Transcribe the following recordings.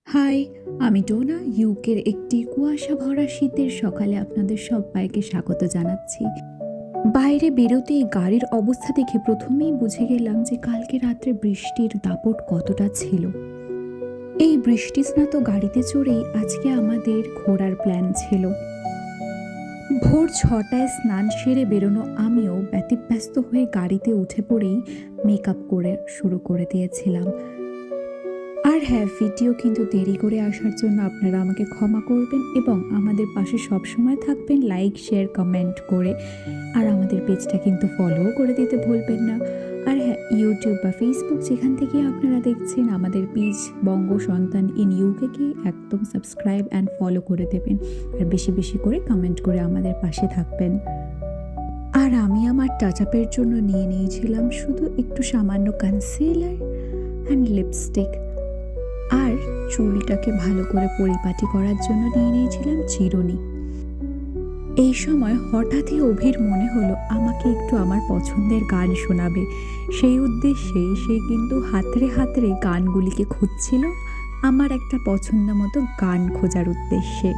High, আমি টোনা। ইউকের একটি কুয়াশা ভরা শীতের সকালে আপনাদের সবাইকে স্বাগত জানাচ্ছি। বাইরে বেরোতেই গাড়ির অবস্থা দেখে প্রথমেই বুঝে গেলাম যে কালকে রাত্রে বৃষ্টির দাপট কতটা ছিল। এই বৃষ্টিস্নাত গাড়িতে চড়েই আজকে আমাদের ঘোরার প্ল্যান ছিল। ভোর 6টায় স্নান সেরে বেরোনো আমিও ব্যতিব্যস্ত হয়ে গাড়িতে উঠে পড়েই মেকআপ করে শুরু করে দিয়েছিলাম। আর হ্যাঁ, ভিডিও কিন্তু দেরি করে আসার জন্য আপনারা আমাকে ক্ষমা করবেন এবং আমাদের পাশে সবসময় থাকবেন লাইক, শেয়ার, কমেন্ট করে। আর আমাদের পেজটা কিন্তু ফলোও করে দিতে ভুলবেন না। আর হ্যাঁ, ইউটিউব বা ফেসবুক যেখান থেকে আপনারা দেখছেন আমাদের পেজ বঙ্গ সন্তান ইন ইউকেকে একদম সাবস্ক্রাইব অ্যান্ড ফলো করে দেবেন। আর বেশি বেশি করে কমেন্ট করে আমাদের পাশে থাকবেন। আর আমি আমার টাচ আপের জন্য নিয়ে নিয়েছিলাম শুধু একটু সামান্য কনসিলার অ্যান্ড লিপস্টিক। আর চুলটাকে ভালো করে পরিপাটি করার জন্য নিয়ে নিয়েছিলাম চিরুনি। এই সময় হঠাৎই অভির মনে হলো আমাকে একটু আমার পছন্দের গান শোনাবে। সেই উদ্দেশ্যেই সে কিন্তু হাতড়ে হাতড়ে গানগুলিকে খুঁজছিল আমার একটা পছন্দ মতো গান খোঁজার উদ্দেশ্যে।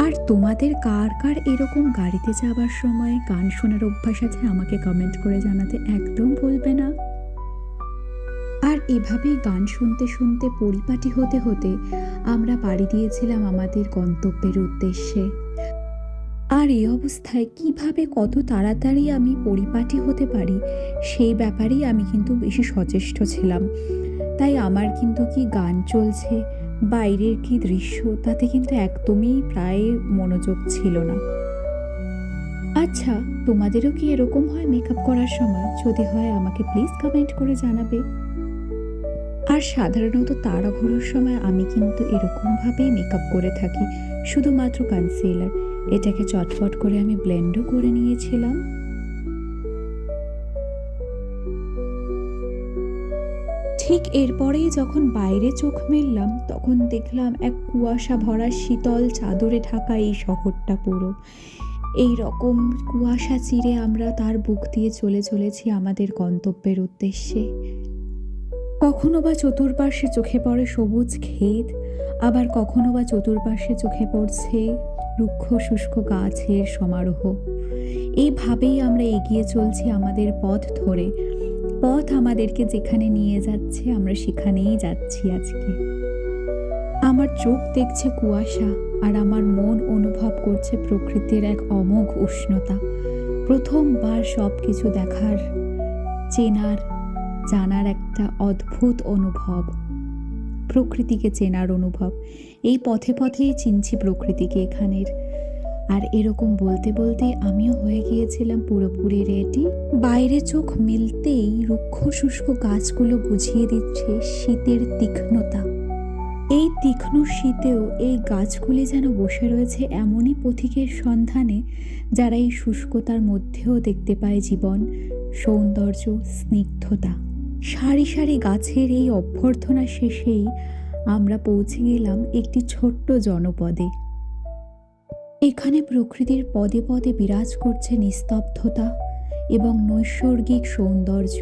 আর তোমাদের কার কার এরকম গাড়িতে যাওয়ার সময় গান শোনার অভ্যাস আছে আমাকে কমেন্ট করে জানাতে একদম ভুলবে না। আর এভাবেই গান শুনতে শুনতে পরিপাটি হতে হতে আমরা পাড়ি দিয়েছিলাম আমাদের গন্তব্যের উদ্দেশ্যে। আর এই অবস্থায় কিভাবে কত তাড়াতাড়ি আমি পরিপাটি হতে পারি সেই ব্যাপারেই আমি কিন্তু বেশি সচেষ্ট ছিলাম। তাই আমার কিন্তু কি গান চলছে, বাইরের কি দৃশ্য, তাতে কিন্তু একদমই প্রায় মনোযোগ ছিল না। আচ্ছা, তোমাদেরও কি এরকম হয় মেকআপ করার সময়? যদি হয় আমাকে প্লিজ কমেন্ট করে জানাবে। আর সাধারণত তাড়াহুড়োর সময় আমি কিন্তু এরকমভাবেই মেকআপ করে থাকি, শুধুমাত্র কনসিলার। এটাকে চটপট করে আমি ব্লেন্ডও করে নিয়েছিলাম। ঠিক এরপরেই যখন বাইরে চোখ মেললাম তখন দেখলাম এক কুয়াশা ভরা শীতল চাদরে ঢাকা এই শহরটা পুরো। এই রকম কুয়াশা চিরে আমরা তার বুক দিয়ে চলেছি আমাদের গন্তব্যের উদ্দেশ্যে। কখনো বা চতুর্পার্শ্বে চোখে পড়ে সবুজ ক্ষেত, আবার কখনো বা চতুর্পার্শ্বে চোখে পড়ছে রুক্ষ শুষ্ক গাছের সমারোহ। এইভাবেই আমরা এগিয়ে চলছি আমাদের পথ ধরে। পথ আমাদেরকে যেখানে নিয়ে যাচ্ছে আমরা সেখানেই যাচ্ছি আজকে। আমার চোখ দেখছে কুয়াশা আর আমার মন অনুভব করছে প্রকৃতির এক অমোঘ উষ্ণতা। প্রথমবার সব কিছু দেখার, চেনার, জানার একটা অদ্ভুত অনুভব, প্রকৃতিকে চেনার অনুভব। এই পথে পথেই চিনছি প্রকৃতিকে এখানের। আর এরকম বলতে বলতে আমিও হয়ে গিয়েছিলাম পুরোপুরি রেডি। বাইরে চোখ মিলতেই রুক্ষ শুষ্ক গাছগুলো বুঝিয়ে দিচ্ছে শীতের তীক্ষ্ণতা। এই তীক্ষ্ণ শীতেও এই গাছগুলি যেন বসে রয়েছে এমনই পথিকের সন্ধানে যারা এই শুষ্কতার মধ্যেও দেখতে পায় জীবন, সৌন্দর্য, স্নিগ্ধতা। সারি সারি গাছের এই অভ্যর্থনা শেষেই আমরা পৌঁছে গেলাম একটি ছোট্ট জনপদে। এখানে প্রকৃতির পদে পদে বিরাজ করছে নিস্তব্ধতা এবং নৈসর্গিক সৌন্দর্য।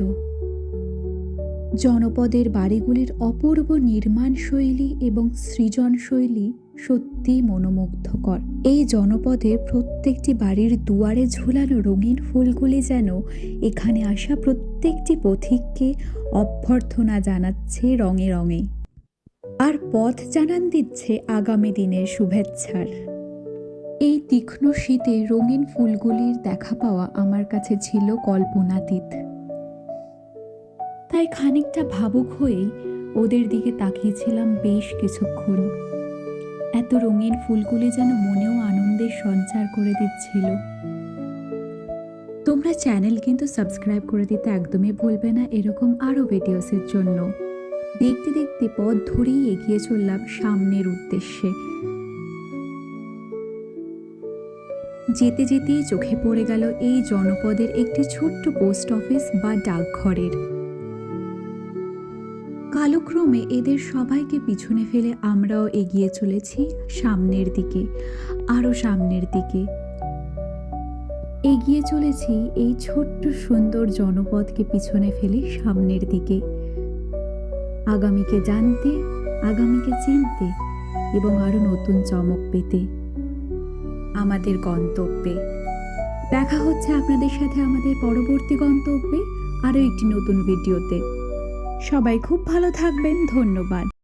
জনপদের বাড়িগুলির অপূর্ব নির্মাণ শৈলী এবং সৃজনশৈলী সত্যিই মনোমুগ্ধকর। এই জনপদের প্রত্যেকটি বাড়ির দুয়ারে ঝুলানো রঙিন ফুলগুলি যেন এখানে আসা প্রত্যেকটি পথিককে অভ্যর্থনা জানাচ্ছে রঙে রঙে, আর পথ জানান দিচ্ছে আগামী দিনের শুভেচ্ছার। এই তীক্ষ্ণ শীতে রঙিন ফুলগুলির দেখা পাওয়া আমার কাছে ছিল কল্পনাতীত। তাই খানিকটা ভাবুক হয়েই ওদের দিকে তাকিয়েছিলাম বেশ কিছুক্ষণ। এত রঙিন ফুলগুলি যেন মনেও আনন্দের সঞ্চার করে দিচ্ছিল। তোমরা চ্যানেল কিন্তু সাবস্ক্রাইব করে দিতে একদমই ভুলবে না এরকম আরও ভিডিওসের জন্য। দেখতে দেখতে পথ ধরেই এগিয়ে চললাম সামনের উদ্দেশ্যে। যেতে যেতেই চোখে পড়ে গেল এই জনপদের একটি ছোট্ট পোস্ট অফিস বা ডাকঘরের। কালক্রমে এদের সবাইকে পিছনে ফেলে আমরাও এগিয়ে চলেছি সামনের দিকে, আরও সামনের দিকে। এগিয়ে চলেছি এই ছোট্ট সুন্দর জনপদকে পিছনে ফেলে সামনের দিকে, আগামীকে জানতে, আগামীকে চিনতে এবং আরও নতুন চমক পেতে আমাদের গন্তব্যে। দেখা হচ্ছে আপনাদের সাথে আমাদের পরবর্তী গন্তব্যে আরও একটি নতুন ভিডিওতে। সবাই খুব ভালো থাকবেন। ধন্যবাদ।